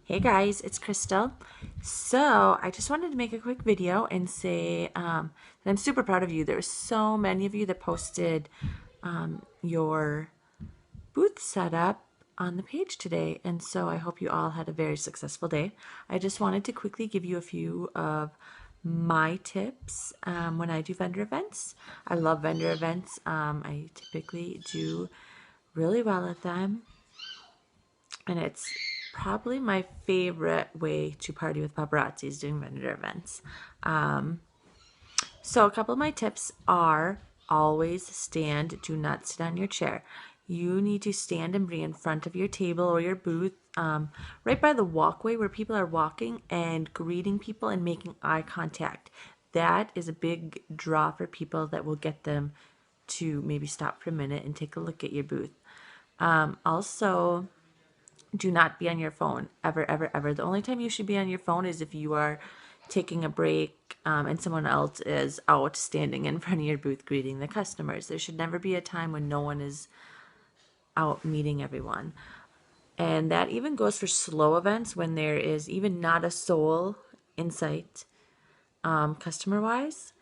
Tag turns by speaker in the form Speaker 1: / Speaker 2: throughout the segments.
Speaker 1: Hey guys, it's Crystal. So I just wanted to make a quick video and say that I'm super proud of you. There were so many of you that posted your booth setup on the page today, and so I hope you all had a very successful day. I just wanted to quickly give you a few of my tips when I do vendor events. I love vendor events. I typically do really well at them, and it's probably my favorite way to party with paparazzi is doing vendor events. So a couple of my tips are always stand, do not sit on your chair. You need to stand and be in front of your table or your booth, right by the walkway where people are walking and greeting people and making eye contact. That is a big draw for people that will get them to maybe stop for a minute and take a look at your booth. Also, do not be on your phone ever, ever, ever. The only time you should be on your phone is if you are taking a break and someone else is out standing in front of your booth greeting the customers. There should never be a time when no one is out meeting everyone. And that even goes for slow events when there is even not a soul in sight, customer wise.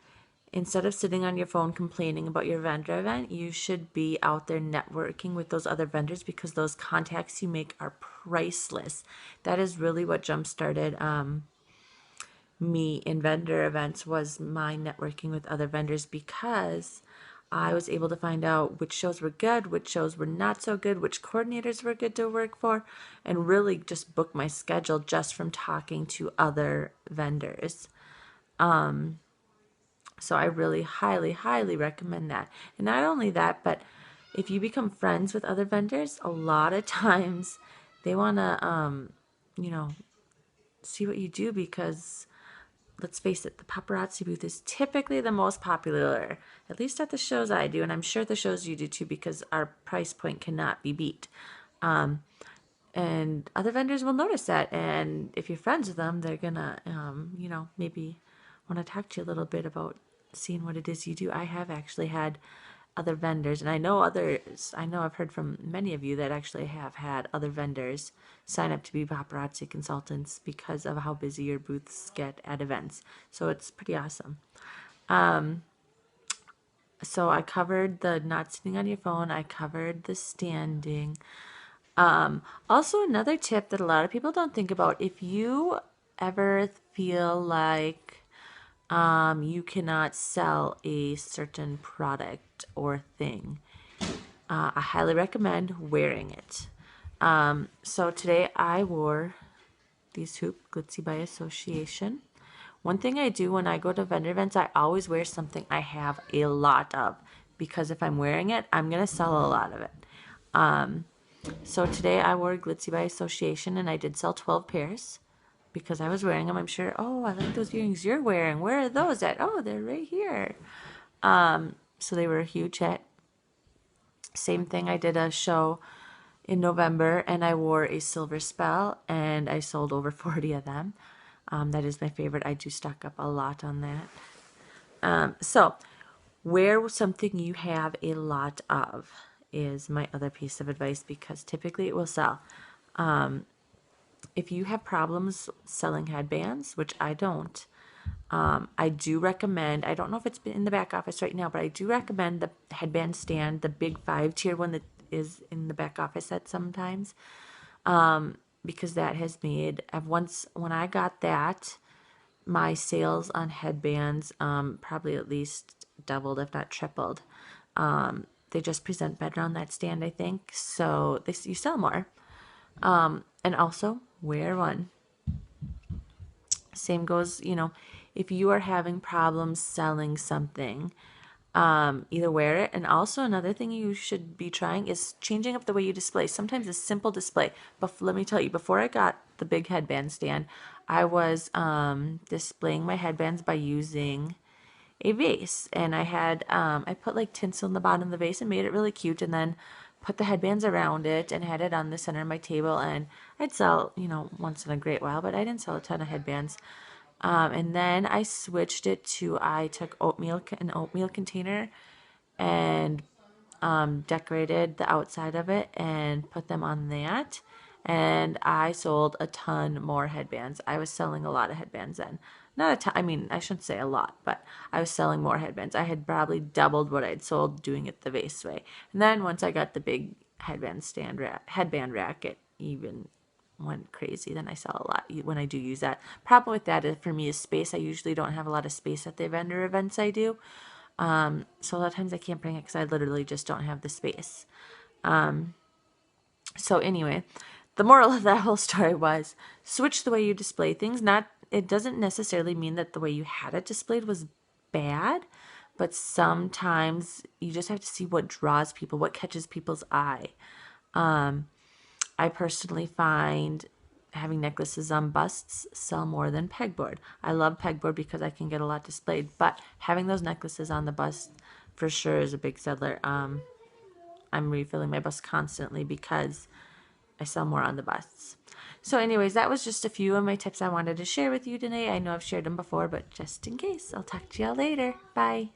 Speaker 1: Instead of sitting on your phone complaining about your vendor event, you should be out there networking with those other vendors because those contacts you make are priceless. That is really what jump started me in vendor events was my networking with other vendors because I was able to find out which shows were good, which shows were not so good, which coordinators were good to work for, and really just book my schedule just from talking to other vendors. So I really highly, highly recommend that. And not only that, but if you become friends with other vendors, a lot of times they want to, you know, see what you do because let's face it, the paparazzi booth is typically the most popular, at least at the shows I do, and I'm sure the shows you do too because our price point cannot be beat. And other vendors will notice that, and if you're friends with them, they're gonna, maybe want to talk to you a little bit about seeing what it is you do. I have actually had other vendors, and I know others. I know I've heard from many of you that actually have had other vendors sign up to be paparazzi consultants because of how busy your booths get at events. So it's pretty awesome. So I covered the not sitting on your phone. I covered the standing. Also, another tip that a lot of people don't think about, if you ever feel like you cannot sell a certain product or thing, I highly recommend wearing it. So today I wore these Hoop Glitzy by Association. One thing I do when I go to vendor events, I always wear something I have a lot of because if I'm wearing it, I'm going to sell a lot of it. So today I wore Glitzy by Association and I did sell 12 pairs because I was wearing them. I'm sure, oh, I like those earrings you're wearing. Where are those at? Oh, they're right here. So they were a huge hit. Same thing, I did a show in November and I wore a silver spell and I sold over 40 of them. That is my favorite. I do stock up a lot on that. So wear something you have a lot of is my other piece of advice because typically it will sell. If you have problems selling headbands, which I don't, I do recommend, I don't know if it's been in the back office right now, but I do recommend the headband stand, the big 5-tier one that is in the back office at sometimes, because that has made, when I got that, my sales on headbands probably at least doubled, if not tripled. They just present better on that stand, I think, so you sell more. And also, wear one. Same goes, if you are having problems selling something, either wear it. And also, another thing you should be trying is changing up the way you display. Sometimes a simple display. But let me tell you, before I got the big headband stand, I was displaying my headbands by using a vase, and I put like tinsel in the bottom of the vase and made it really cute, and then put the headbands around it and had it on the center of my table. And I'd sell, once in a great while, but I didn't sell a ton of headbands. And then I switched it to, I took an oatmeal container and decorated the outside of it and put them on that. and I sold a ton more headbands. I was selling a lot of headbands then. Not a ton, I mean, I shouldn't say a lot, but I was selling more headbands. I had probably doubled what I'd sold doing it the vase way. And then once I got the big headband rack, it even went crazy. Then I sell a lot when I do use that. Problem with that is, for me, is space. I usually don't have a lot of space at the vendor events I do. So a lot of times I can't bring it because I literally just don't have the space. So anyway, the moral of that whole story was switch the way you display things. Not, it doesn't necessarily mean that the way you had it displayed was bad, but sometimes you just have to see what draws people, what catches people's eye. I personally find having necklaces on busts sell more than pegboard. I love pegboard because I can get a lot displayed, but having those necklaces on the bust for sure is a big seller. I'm refilling my bust constantly because I sell more on the busts. So anyways, that was just a few of my tips I wanted to share with you today. I know I've shared them before, but just in case, I'll talk to y'all later. Bye.